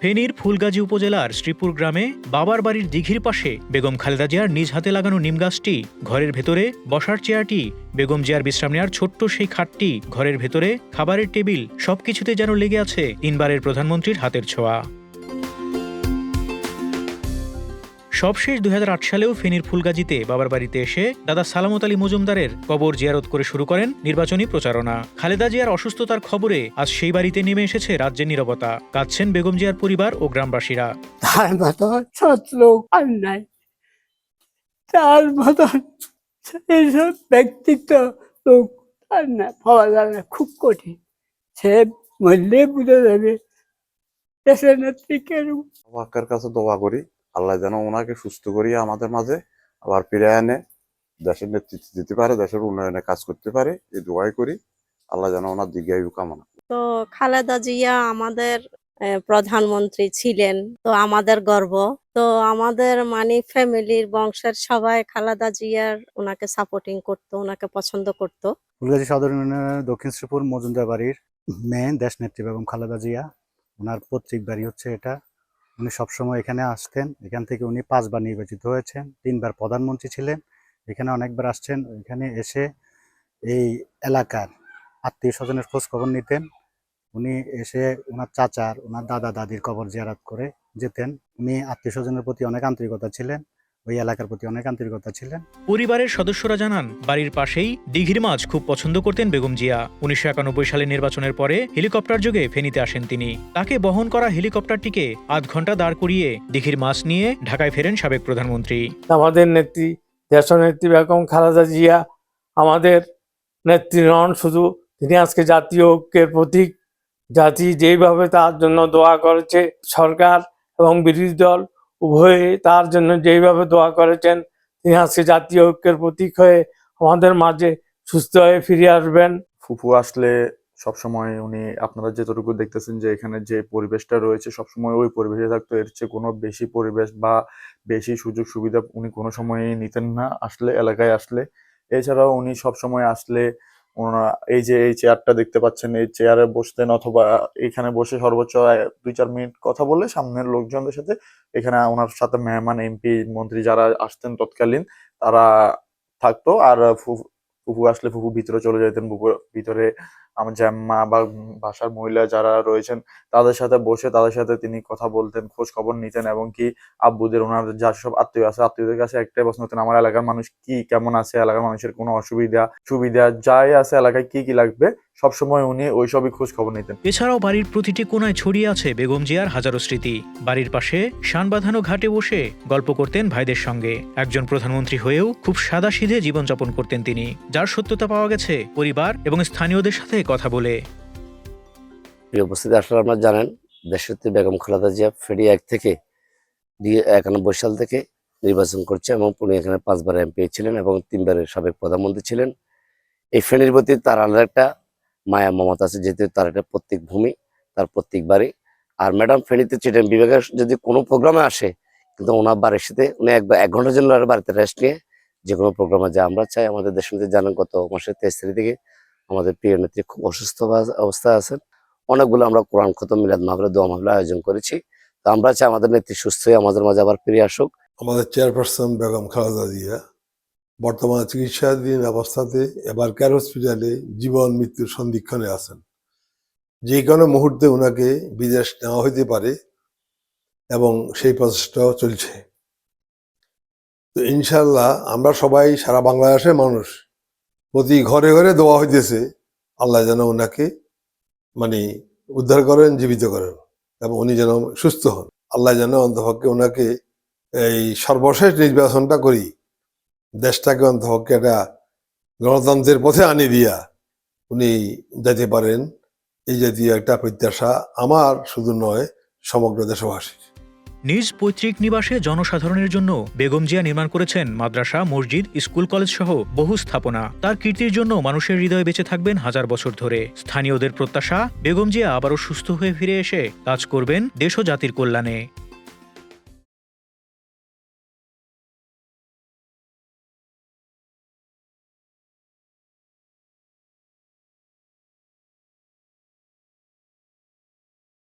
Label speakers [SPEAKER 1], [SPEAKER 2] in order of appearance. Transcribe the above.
[SPEAKER 1] ফেনীর ফুলগাজী উপজেলার শ্রীপুর গ্রামে বাবার বাড়ির দিঘির পাশে বেগম খালেদা জিয়ার নিজ হাতে লাগানো নিম গাছটি, ঘরের ভেতরে বসার চেয়ারটি, বেগম জিয়ার বিশ্রাম নেওয়ার ছোট্ট সেই খাটটি, ঘরের ভেতরে খাবারের টেবিল, সবকিছুতে যেন লেগে আছে তিনবারের প্রধানমন্ত্রীর হাতের ছোঁয়া। সবশেষ 2008 সালেও ফেনীর ফুলগাজীতে বাবার বাড়িতে এসে দাদা সালামত আলী মজুমদারের কবর জিয়ারত করে শুরু করেন নির্বাচনী প্রচারণা। খালেদা জিয়ার অসুস্থতার খবরে আজ সেই বাড়িতে নেমে এসেছে রাজ্যের নীরবতা। কাঁদছেন বেগম জিয়ার পরিবার ও গ্রামবাসীরা।
[SPEAKER 2] তার মতন সৎ লোক আর নাই, তার মতন এইসব ব্যক্তিত্ব লোক আর না পাওয়া যায় না, খুব কঠিন। সে মরলে বুঝে যাবে দেশের নেত্রী কেরকম।
[SPEAKER 3] আল্লাহর কাছে দোয়া করি, আল্লাহ যেন ওনাকে সুস্থ করিয়ে আমাদের মাঝে আবার ফিরে এনে দেশের নেতৃত্ব দিতে পারে, দেশের উন্নয়নে কাজ করতে পারে, এই দোয়াই করি। আল্লাহ যেন ওনার দীর্ঘায়ু কামনা।
[SPEAKER 4] তো খালেদা জিয়া আমাদের প্রধানমন্ত্রী ছিলেন, তো আমাদের গর্ব। তো আমাদের ফ্যামিলির বংশের সবাই খালেদা জিয়ার ওনাকে সাপোর্টিং করতো, ওনাকে পছন্দ করতো।
[SPEAKER 5] ফুলগাজী সদর ইউনিয়নের দক্ষিণ শ্রীপুর মজুমদার বাড়ির মেয়ে দেশনেত্রী বেগম খালেদা জিয়া, ওনার পৈতৃক বাড়ি হচ্ছে এটা। উনি সবসময় এখানে আসতেন। এখান থেকে উনি 5 বার নির্বাচিত হয়েছেন, 3 বার প্রধানমন্ত্রী ছিলেন। এখানে অনেকবার আসছেন। এখানে এসে এই এলাকার আত্মীয় স্বজনের খোঁজ খবর নিতেন। উনি এসে ওনার চাচার, ওনার দাদা দাদির কবর জিয়ারত করে যেতেন। উনি আত্মীয় স্বজনের প্রতি অনেক আন্তরিকতা ছিলেন, ওই এলাকার প্রতি অনেক আন্তরিকতা ছিলেন।
[SPEAKER 1] পরিবারের সদস্যরা জানান, বাড়ির পাশেই দিঘির মাছ খুব পছন্দ করতেন বেগম জিয়া। 1991 সালের নির্বাচনের পরে হেলিকপ্টার যোগে ফেনীতে আসেন তিনি। তাকে বহন করা হেলিকপ্টারটিকে আধ ঘন্টা দাঁড় করিয়ে দিঘির মাছ নিয়ে ঢাকায় ফেরেন সাবেক প্রধানমন্ত্রী।
[SPEAKER 2] আমাদের নেত্রী দেশনেত্রী বেগম খালেদা জিয়া আমাদের নেত্রী নন শুধু, তিনি আজকে জাতীয় ঐক্যের প্রতীক। জাতি যেইভাবে তার জন্য দোয়া করেছে, সরকার এবং বিরোধী দল উভয়ে তার জন্য যেইভাবে দোয়া করেছেন, তিনি আজকে জাতীয় ঐক্যের প্রতীক হয়ে আমাদের মাঝে সুস্থ হয়ে ফিরে আসবেন।
[SPEAKER 3] ফুফু আসলে সবসময় উনি, আপনারা যতটুকু দেখতেছেন যে এখানে যে পরিবেশটা রয়েছে, সবসময় ওই পরিবেশে থাকতো। এর চেয়ে কোনো বেশি পরিবেশ বা বেশি সুযোগ সুবিধা উনি কোনো সময়ই নিতেন না আসলে এলাকায় আসলে। এছাড়াও উনি সবসময় আসলে এই যে এই চেয়ারটা দেখতে পাচ্ছেন, এই চেয়ারে বসতেন, অথবা এখানে বসে সর্বোচ্চ 2-4 মিনিট কথা বলে সামনের লোকজনদের সাথে, এখানে ওনার সাথে মেহমান, এমপি, মন্ত্রী যারা আসতেন তৎকালীন, তারা থাকতো। আর ফুফু আসলে ফুফু ভিতরে চলে যেতেন। ভিতরে আমার জ্যাম্মা বা বাসার মহিলা যারা রয়েছেন তাদের সাথে বসে তাদের সাথে তিনি কথা বলতেন, খোঁজ খবর নিতেন, এবং কি আব্বুদের, ওনার যা সব আত্মীয় আছে, আত্মীয়দের কাছে একটাই প্রশ্ন করতেন, আমার এলাকার মানুষ কি কেমন আছে, এলাকার মানুষের কোনো অসুবিধা সুবিধা যাই আছে, এলাকায় কি কি লাগবে, সবসময় উনি ওইসবই খোঁজ খবর নিতেন।
[SPEAKER 1] এছাড়াও বাড়ির প্রতিটি কোণায় ছড়িয়ে আছে বেগম জিয়ার হাজারো স্মৃতি। বাড়ির পাশে শান বাঁধানো ঘাটে বসে গল্প করতেন ভাইদের সঙ্গে। একজন প্রধানমন্ত্রী হয়েও খুব সাদাসিধে জীবনযাপন করতেন তিনি, যার সত্যতা পাওয়া গেছে পরিবার এবং স্থানীয়দের সাথে কথা বলে।
[SPEAKER 6] প্রিয় উপস্থিতি, আসলে আপনারা জানেন দেশনেত্রী বেগম খালেদা জিয়া ফেনী 1 থেকে 91 সাল থেকে নির্বাচন করছে, এবং উনি এখানে 5 বার এমপি ছিলেন এবং 3 বারের সাবেক প্রধানমন্ত্রী ছিলেন। এই ফেনীর প্রতি তার আলাদা একটা মায়া মমতা আছে, যেহেতু তার একটা প্রত্যেক ভূমি, তার প্রত্যেক বাড়ি। আর ম্যাডাম ফেনীতে চিটাং বিভাগের যদি কোনো প্রোগ্রামে আসে, কিন্তু ওনার বাড়ির সাথে উনি 1 ঘন্টার জন্য বাড়িতে রেস্ট নিয়ে যে কোনো প্রোগ্রামে যায়। আমরা চাই, আমাদের দেশনেত্রী জানেন গত মাসের 23 তারিখ থেকে আমাদের প্রিয় নেত্রী খুব অসুস্থ অবস্থায় আছেন। অনেকগুলো আমরা কোরআন খতম, মিলাদ মাহফিল, দোয়া মাহফিল আয়োজন করেছি। তো আমরা চাই আমাদের নেত্রী সুস্থ হয়ে আমাদের মাঝে আবার ফিরে আসুক।
[SPEAKER 7] আমাদের চেয়ারপারসন বেগম খালেদা জিয়া বর্তমানে চিকিৎসাধীন অবস্থাতে এবার কেয়ার হসপিটালে জীবন মৃত্যুর সন্ধিক্ষণে আছেন। যে কোনো মুহূর্তে ওনাকে বিদেশ নেওয়া হইতে পারে এবং সেই প্রচেষ্টাও চলছে। তো ইনশাল্লাহ আমরা সবাই, সারা বাংলাদেশের মানুষ, প্রতি ঘরে ঘরে দোয়া হইতেছে আল্লাহ যেন ওনাকে উদ্ধার করেন, জীবিত করেন, এবং উনি যেন সুস্থ হন। আল্লাহ যেন অন্তপক্ষে ওনাকে এই সর্বশেষ নির্বাচনটা করি দেশটাকে অন্তপক্ষে একটা গণতন্ত্রের পথে আনি দিয়া উনি যেতে পারেন, এই জাতীয় একটা প্রত্যাশা আমার শুধু নয়, সমগ্র দেশবাসীর।
[SPEAKER 1] নিজ পৈতৃক নিবাসে জনসাধারণের জন্য বেগম জিয়া নির্মাণ করেছেন মাদ্রাসা, মসজিদ, স্কুল, কলেজ সহ বহু স্থাপনা। তার কীর্তির জন্য মানুষের হৃদয়ে বেঁচে থাকবেন হাজার বছর ধরে। স্থানীয়দের প্রত্যাশা, বেগম জিয়া আবারও সুস্থ হয়ে ফিরে এসে কাজ করবেন দেশ ও জাতির কল্যাণে।